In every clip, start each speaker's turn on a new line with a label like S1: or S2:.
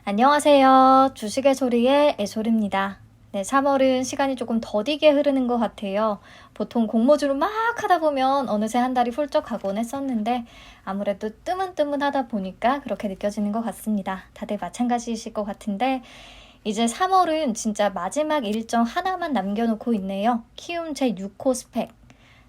S1: 안녕하세요. 주식의 소리의 애솔입니다. 네, 3월은 시간이 조금 더디게 흐르는 것 같아요. 보통 공모주로 막 하다 보면 어느새 한 달이 훌쩍 가곤 했었는데 아무래도 뜨문뜨문하다 보니까 그렇게 느껴지는 것 같습니다. 다들 마찬가지이실 것 같은데 이제 3월은 진짜 마지막 일정 하나만 남겨놓고 있네요. 키움 제6호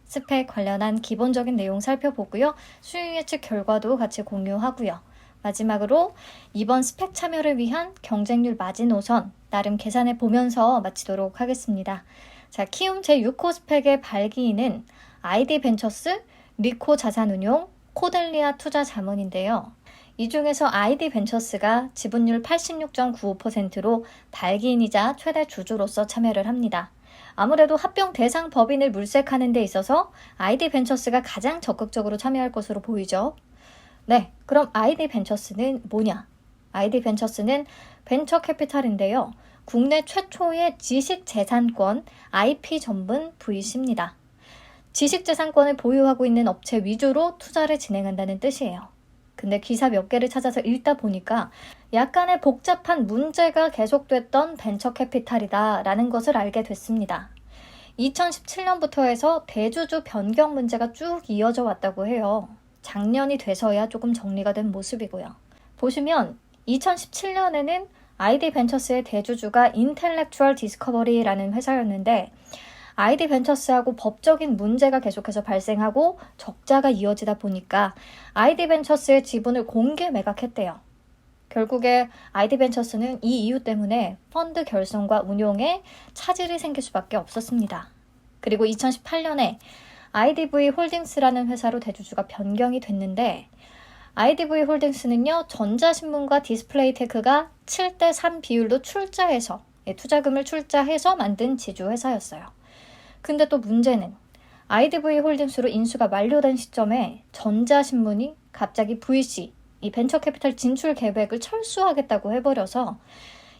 S1: 스펙 관련한 기본적인 내용 살펴보고요. 수익 예측 결과도 같이 공유하고요. 마지막으로 이번 스펙 참여를 위한 경쟁률 마지노선 나름 계산해 보면서 마치도록 하겠습니다. 자, 키움 제6호 스펙의 발기인은 아이디벤처스, 리코 자산운용, 코델리아 투자자문인데요. 이 중에서 아이디벤처스가 지분율 86.95%로 발기인이자 최대 주주로서 참여를 합니다. 아무래도 합병 대상 법인을 물색하는 데 있어서 아이디벤처스가 가장 적극적으로 참여할 것으로 보이죠. 네, 그럼 아이디벤처스는 뭐냐? 아이디벤처스는 벤처캐피탈인데요. 국내 최초의 지식재산권 IP 전문 VC입니다. 지식재산권을 보유하고 있는 업체 위주로 투자를 진행한다는 뜻이에요. 근데 기사 몇 개를 찾아서 읽다 보니까 약간의 복잡한 문제가 계속됐던 벤처캐피탈이다라는 것을 알게 됐습니다. 2017년부터 해서 대주주 변경 문제가 쭉 이어져 왔다고 해요. 작년이 돼서야 조금 정리가 된 모습이고요. 보시면 2017년에는 아이디벤처스의 대주주가 인텔렉추얼 디스커버리라는 회사였는데 아이디벤처스하고 법적인 문제가 계속해서 발생하고 적자가 이어지다 보니까 아이디벤처스의 지분을 공개 매각했대요. 결국에 아이디벤처스는 이 이유 때문에 펀드 결성과 운용에 차질이 생길 수밖에 없었습니다. 그리고 2018년에 IDV 홀딩스라는 회사로 대주주가 변경이 됐는데 IDV 홀딩스는요, 전자신문과 디스플레이테크가 7대3 비율로 투자금을 출자해서 만든 지주회사였어요. 근데 또 문제는 IDV 홀딩스로 인수가 만료된 시점에 전자신문이 갑자기 VC, 이 벤처캐피탈 진출 계획을 철수하겠다고 해버려서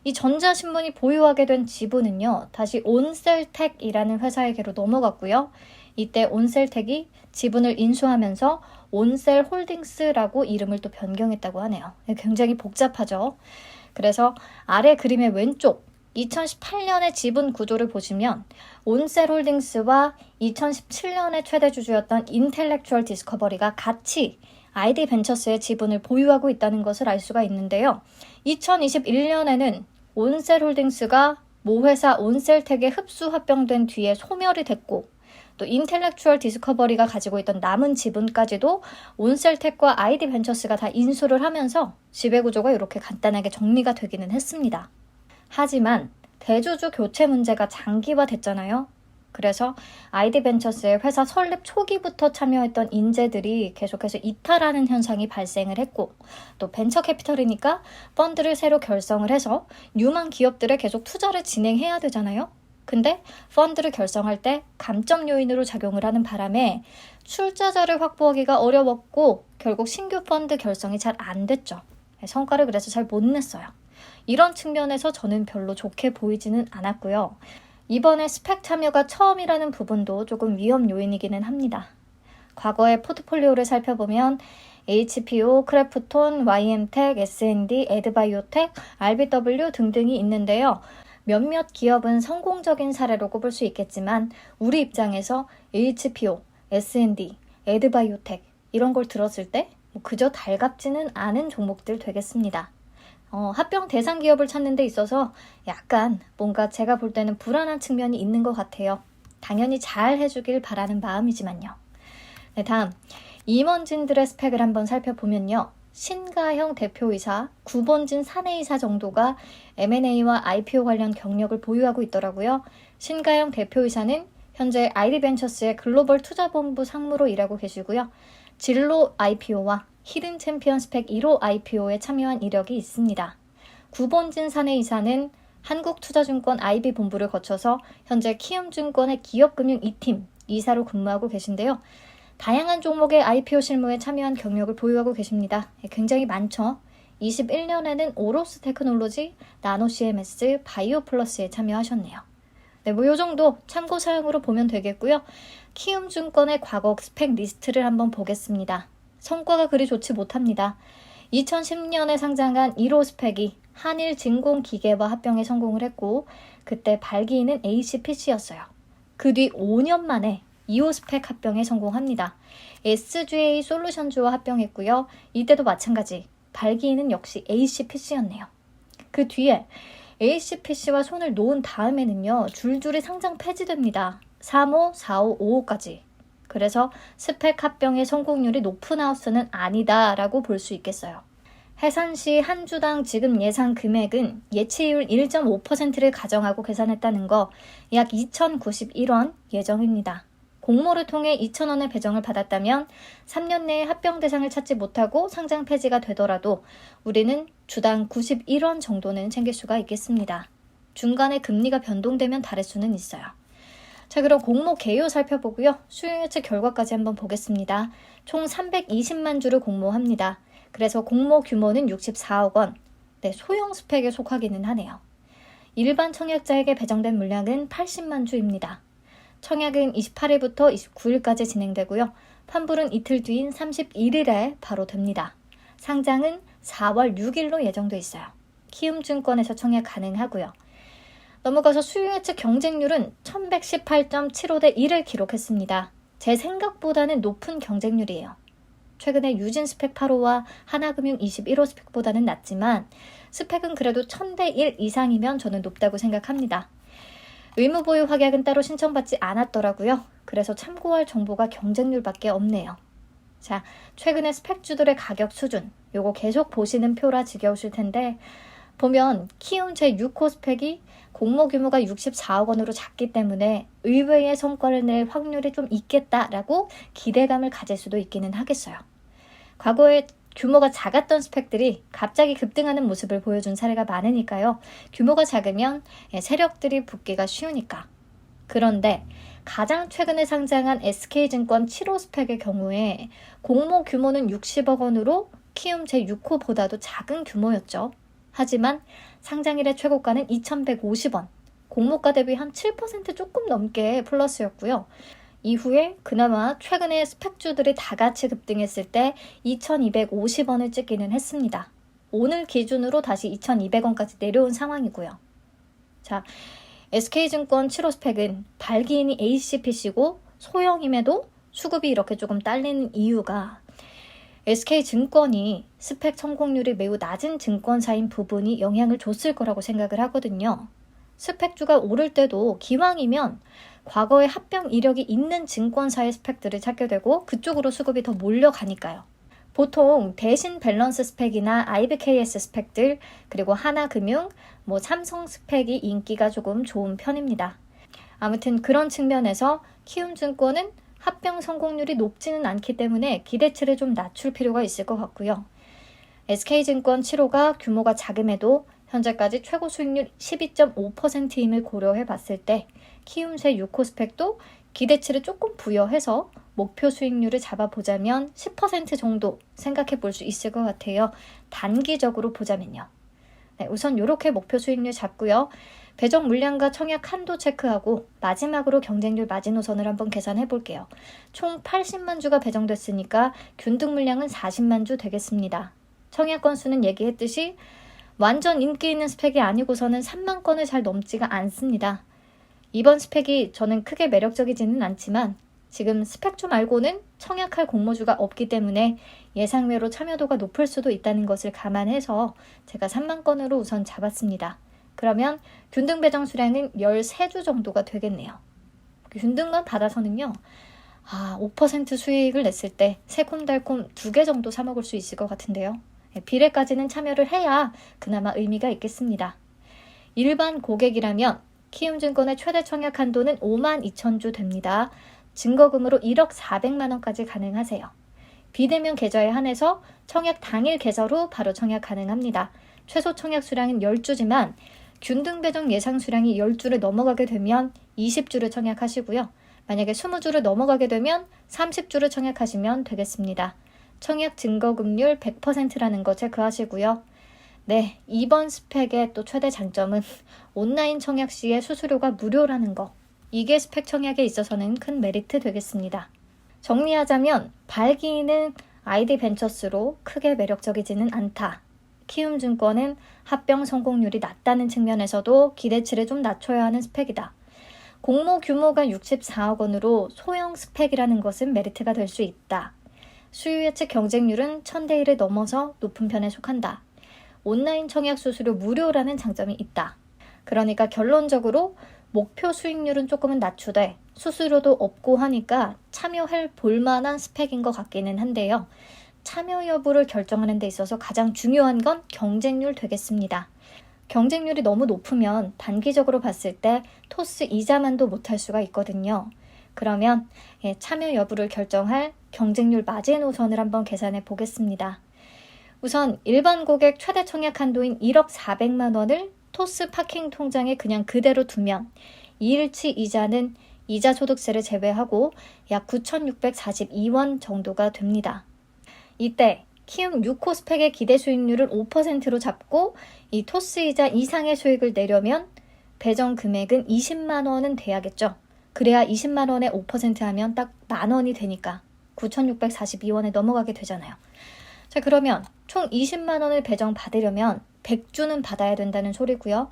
S1: 이 전자신문이 보유하게 된 지분은요, 다시 온셀텍이라는 회사에게로 넘어갔고요. 이때 온셀텍이 지분을 인수하면서 온셀홀딩스라고 이름을 또 변경했다고 하네요. 굉장히 복잡하죠. 그래서 아래 그림의 왼쪽 2018년의 지분 구조를 보시면 온셀홀딩스와 2017년의 최대 주주였던 인텔렉추얼 디스커버리가 같이 아이디벤처스의 지분을 보유하고 있다는 것을 알 수가 있는데요. 2021년에는 온셀홀딩스가 모회사 온셀텍에 흡수 합병된 뒤에 소멸이 됐고 또 인텔렉추얼 디스커버리가 가지고 있던 남은 지분까지도 온셀텍과 아이디벤처스가 다 인수를 하면서 지배구조가 이렇게 간단하게 정리가 되기는 했습니다. 하지만 대주주 교체 문제가 장기화됐잖아요. 그래서 아이디벤처스의 회사 설립 초기부터 참여했던 인재들이 계속해서 이탈하는 현상이 발생을 했고 또 벤처캐피털이니까 펀드를 새로 결성을 해서 뉴만 기업들에 계속 투자를 진행해야 되잖아요. 근데 펀드를 결성할 때 감점 요인으로 작용을 하는 바람에 출자자를 확보하기가 어려웠고 결국 신규 펀드 결성이 잘 안 됐죠. 성과를 그래서 잘 못 냈어요. 이런 측면에서 저는 별로 좋게 보이지는 않았고요. 이번에 스펙 참여가 처음이라는 부분도 조금 위험 요인이기는 합니다. 과거의 포트폴리오를 살펴보면 HPO, 크래프톤, YM텍, S&D, 에드바이오텍, RBW 등등이 있는데요. 몇몇 기업은 성공적인 사례로 꼽을 수 있겠지만 우리 입장에서 HPO, S&D, 에드바이오텍 이런 걸 들었을 때 그저 달갑지는 않은 종목들 되겠습니다. 합병 대상 기업을 찾는 데 있어서 약간 뭔가 제가 볼 때는 불안한 측면이 있는 것 같아요. 당연히 잘 해주길 바라는 마음이지만요. 네, 다음 임원진들의 스펙을 한번 살펴보면요. 신가형 대표이사, 구본진 사내이사 정도가 M&A와 IPO 관련 경력을 보유하고 있더라고요. 신가형 대표이사는 현재 아이디벤처스의 글로벌 투자본부 상무로 일하고 계시고요. 진로 IPO와 히든 챔피언 스펙 1호 IPO에 참여한 이력이 있습니다. 구본진 사내이사는 한국투자증권 IB 본부를 거쳐서 현재 키움증권의 기업금융 2팀 이사로 근무하고 계신데요. 다양한 종목의 IPO 실무에 참여한 경력을 보유하고 계십니다. 굉장히 많죠. 21년에는 오로스 테크놀로지, 나노 CMS, 바이오플러스에 참여하셨네요. 네, 이 정도 참고 사항으로 보면 되겠고요. 키움증권의 과거 스펙 리스트를 한번 보겠습니다. 성과가 그리 좋지 못합니다. 2010년에 상장한 1호 스펙이 한일진공기계와 합병에 성공을 했고 그때 발기인은 HPC였어요. 그 뒤 5년 만에 2호 스펙 합병에 성공합니다. SGA 솔루션즈와 합병했고요. 이때도 마찬가지 발기인은 역시 HPC였네요. 그 뒤에 HPC와 손을 놓은 다음에는요. 줄줄이 상장 폐지됩니다. 3호, 4호, 5호까지. 그래서 스펙 합병의 성공률이 높은 하우스는 아니다라고 볼 수 있겠어요. 해산시 한 주당 지급 예상 금액은 예치율 1.5%를 가정하고 계산했다는 거 약 2,091원 예정입니다. 공모를 통해 2,000원의 배정을 받았다면 3년 내에 합병 대상을 찾지 못하고 상장 폐지가 되더라도 우리는 주당 91원 정도는 챙길 수가 있겠습니다. 중간에 금리가 변동되면 다를 수는 있어요. 자, 그럼 공모 개요 살펴보고요. 수용 예측 결과까지 한번 보겠습니다. 총 320만 주를 공모합니다. 그래서 공모 규모는 64억 원. 네, 소형 스펙에 속하기는 하네요. 일반 청약자에게 배정된 물량은 80만 주입니다. 청약은 28일부터 29일까지 진행되고요. 환불은 이틀 뒤인 31일에 바로 됩니다. 상장은 4월 6일로 예정돼 있어요. 키움증권에서 청약 가능하고요. 넘어가서 수요 예측 경쟁률은 1118.75대 1을 기록했습니다. 제 생각보다는 높은 경쟁률이에요. 최근에 유진 스펙 8호와 하나금융 21호 스펙보다는 낮지만 스펙은 그래도 1000대 1 이상이면 저는 높다고 생각합니다. 의무보유 확약은 따로 신청받지 않았더라고요. 그래서 참고할 정보가 경쟁률밖에 없네요. 자, 최근에 스펙주들의 가격 수준, 요거 계속 보시는 표라 지겨우실 텐데 보면 키움 제6호 스펙이 공모 규모가 64억 원으로 작기 때문에 의외의 성과를 낼 확률이 좀 있겠다라고 기대감을 가질 수도 있기는 하겠어요. 과거에 규모가 작았던 스펙들이 갑자기 급등하는 모습을 보여준 사례가 많으니까요. 규모가 작으면 세력들이 붙기가 쉬우니까. 그런데 가장 최근에 상장한 SK증권 7호 스펙의 경우에 공모 규모는 60억 원으로 키움 제6호보다도 작은 규모였죠. 하지만 상장일의 최고가는 2,150원, 공모가 대비 한 7% 조금 넘게 플러스였고요. 이후에 그나마 최근에 스펙주들이 다 같이 급등했을 때 2,250원을 찍기는 했습니다. 오늘 기준으로 다시 2,200원까지 내려온 상황이고요. 자, SK증권 7호 스펙은 발기인이 HCPC고 소형임에도 수급이 이렇게 조금 딸리는 이유가 SK증권이 스펙 성공률이 매우 낮은 증권사인 부분이 영향을 줬을 거라고 생각을 하거든요. 스펙주가 오를 때도 기왕이면 과거에 합병 이력이 있는 증권사의 스펙들을 찾게 되고 그쪽으로 수급이 더 몰려가니까요. 보통 대신 밸런스 스펙이나 IBKS 스펙들 그리고 하나금융, 삼성 스펙이 인기가 조금 좋은 편입니다. 아무튼 그런 측면에서 키움증권은 합병 성공률이 높지는 않기 때문에 기대치를 좀 낮출 필요가 있을 것 같고요. SK증권 7호가 규모가 작음에도 현재까지 최고 수익률 12.5%임을 고려해 봤을 때 키움세 6호 스펙도 기대치를 조금 부여해서 목표 수익률을 잡아보자면 10% 정도 생각해 볼 수 있을 것 같아요. 단기적으로 보자면요. 네, 우선 이렇게 목표 수익률 잡고요. 배정 물량과 청약 한도 체크하고 마지막으로 경쟁률 마지노선을 한번 계산해 볼게요. 총 80만 주가 배정됐으니까 균등 물량은 40만 주 되겠습니다. 청약 건수는 얘기했듯이 완전 인기 있는 스펙이 아니고서는 3만 건을 잘 넘지가 않습니다. 이번 스펙이 저는 크게 매력적이지는 않지만 지금 스펙주 말고는 청약할 공모주가 없기 때문에 예상외로 참여도가 높을 수도 있다는 것을 감안해서 제가 3만 건으로 우선 잡았습니다. 그러면 균등 배정 수량은 13주 정도가 되겠네요. 균등만 받아서는요. 5% 수익을 냈을 때 새콤달콤 2개 정도 사 먹을 수 있을 것 같은데요. 비례까지는 참여를 해야 그나마 의미가 있겠습니다. 일반 고객이라면 키움증권의 최대 청약 한도는 5만 2천 주 됩니다. 증거금으로 1억 400만 원까지 가능하세요. 비대면 계좌에 한해서 청약 당일 계좌 후 바로 청약 가능합니다. 최소 청약 수량은 10주지만 균등 배정 예상 수량이 10주를 넘어가게 되면 20주를 청약하시고요. 만약에 20주를 넘어가게 되면 30주를 청약하시면 되겠습니다. 청약 증거금률 100%라는 거 체크하시고요. 네, 이번 스펙의 또 최대 장점은 온라인 청약 시에 수수료가 무료라는 거. 이게 스펙 청약에 있어서는 큰 메리트 되겠습니다. 정리하자면 발기인은 아이디 벤처스로 크게 매력적이지는 않다. 키움증권은 합병 성공률이 낮다는 측면에서도 기대치를 좀 낮춰야 하는 스펙이다. 공모 규모가 64억 원으로 소형 스펙이라는 것은 메리트가 될 수 있다. 수요 예측 경쟁률은 1000대 1을 넘어서 높은 편에 속한다. 온라인 청약 수수료 무료라는 장점이 있다. 그러니까 결론적으로 목표 수익률은 조금은 낮추되 수수료도 없고 하니까 참여할 볼만한 스펙인 것 같기는 한데요. 참여 여부를 결정하는 데 있어서 가장 중요한 건 경쟁률 되겠습니다. 경쟁률이 너무 높으면 단기적으로 봤을 때 토스 이자만도 못할 수가 있거든요. 그러면 참여 여부를 결정할 경쟁률 마지노선을 한번 계산해 보겠습니다. 우선 일반 고객 최대 청약 한도인 1억 400만 원을 토스 파킹 통장에 그냥 그대로 두면 2일치 이자는 이자 소득세를 제외하고 약 9,642원 정도가 됩니다. 이때 키움 6호 스펙의 기대 수익률을 5%로 잡고 이 토스 이자 이상의 수익을 내려면 배정 금액은 20만 원은 돼야겠죠. 그래야 20만 원에 5% 하면 딱 만 원이 되니까 9,642원에 넘어가게 되잖아요. 자, 그러면 총 20만 원을 배정 받으려면 100주는 받아야 된다는 소리고요.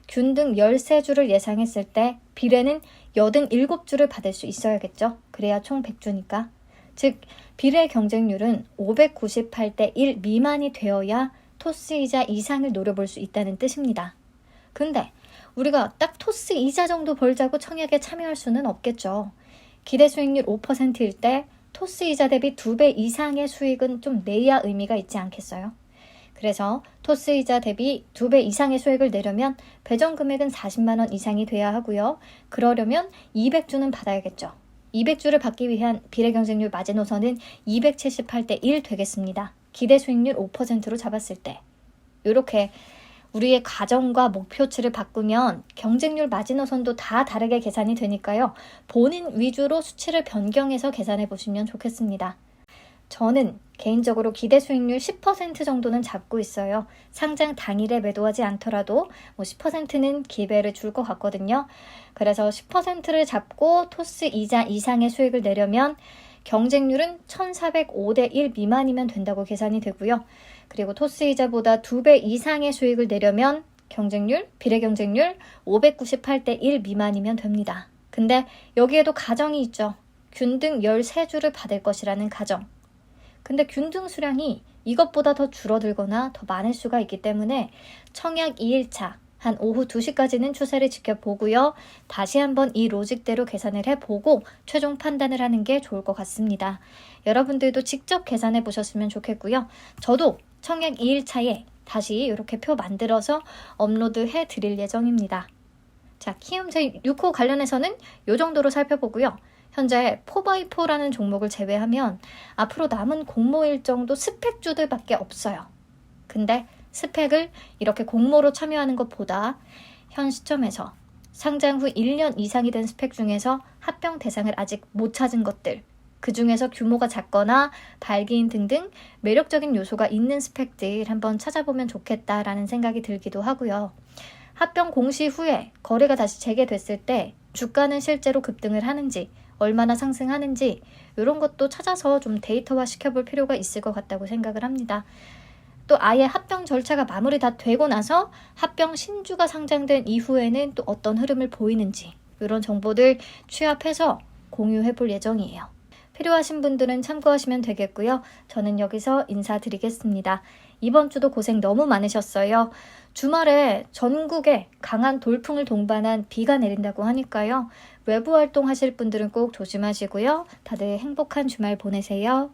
S1: 균등 13주를 예상했을 때 비례는 87주를 받을 수 있어야겠죠. 그래야 총 100주니까. 즉 비례 경쟁률은 598대 1 미만이 되어야 토스 이자 이상을 노려볼 수 있다는 뜻입니다. 근데 우리가 딱 토스 이자 정도 벌자고 청약에 참여할 수는 없겠죠. 기대 수익률 5%일 때 토스 이자 대비 2배 이상의 수익은 좀 내야 의미가 있지 않겠어요? 그래서 토스 이자 대비 2배 이상의 수익을 내려면 배정 금액은 40만 원 이상이 돼야 하고요. 그러려면 200주는 받아야겠죠. 200주를 받기 위한 비례 경쟁률 마지노선은 278대 1 되겠습니다. 기대 수익률 5%로 잡았을 때. 이렇게 우리의 가정과 목표치를 바꾸면 경쟁률 마지노선도 다 다르게 계산이 되니까요. 본인 위주로 수치를 변경해서 계산해 보시면 좋겠습니다. 저는 개인적으로 기대 수익률 10% 정도는 잡고 있어요. 상장 당일에 매도하지 않더라도 10%는 기회를 줄 것 같거든요. 그래서 10%를 잡고 토스 이자 이상의 수익을 내려면 경쟁률은 1,405대 1 미만이면 된다고 계산이 되고요. 그리고 토스 이자보다 2배 이상의 수익을 내려면 경쟁률, 비례 경쟁률 598대 1 미만이면 됩니다. 근데 여기에도 가정이 있죠. 균등 13주를 받을 것이라는 가정. 근데 균등 수량이 이것보다 더 줄어들거나 더 많을 수가 있기 때문에 청약 2일차 한 오후 2시까지는 추세를 지켜보고요. 다시 한번 이 로직대로 계산을 해보고 최종 판단을 하는 게 좋을 것 같습니다. 여러분들도 직접 계산해 보셨으면 좋겠고요. 저도 청약 2일차에 다시 이렇게 표 만들어서 업로드해 드릴 예정입니다. 자, 키움 제6호 관련해서는 이 정도로 살펴보고요. 현재 4x4라는 종목을 제외하면 앞으로 남은 공모 일정도 스펙주들밖에 없어요. 근데 스펙을 이렇게 공모로 참여하는 것보다 현 시점에서 상장 후 1년 이상이 된 스펙 중에서 합병 대상을 아직 못 찾은 것들, 그 중에서 규모가 작거나 발기인 등등 매력적인 요소가 있는 스펙들 한번 찾아보면 좋겠다라는 생각이 들기도 하고요. 합병 공시 후에 거래가 다시 재개됐을 때 주가는 실제로 급등을 하는지 얼마나 상승하는지 이런 것도 찾아서 좀 데이터화 시켜볼 필요가 있을 것 같다고 생각을 합니다. 또 아예 합병 절차가 마무리 다 되고 나서 합병 신주가 상장된 이후에는 또 어떤 흐름을 보이는지 이런 정보들 취합해서 공유해 볼 예정이에요. 필요하신 분들은 참고하시면 되겠고요. 저는 여기서 인사드리겠습니다. 이번 주도 고생 너무 많으셨어요. 주말에 전국에 강한 돌풍을 동반한 비가 내린다고 하니까요. 외부 활동하실 분들은 꼭 조심하시고요. 다들 행복한 주말 보내세요.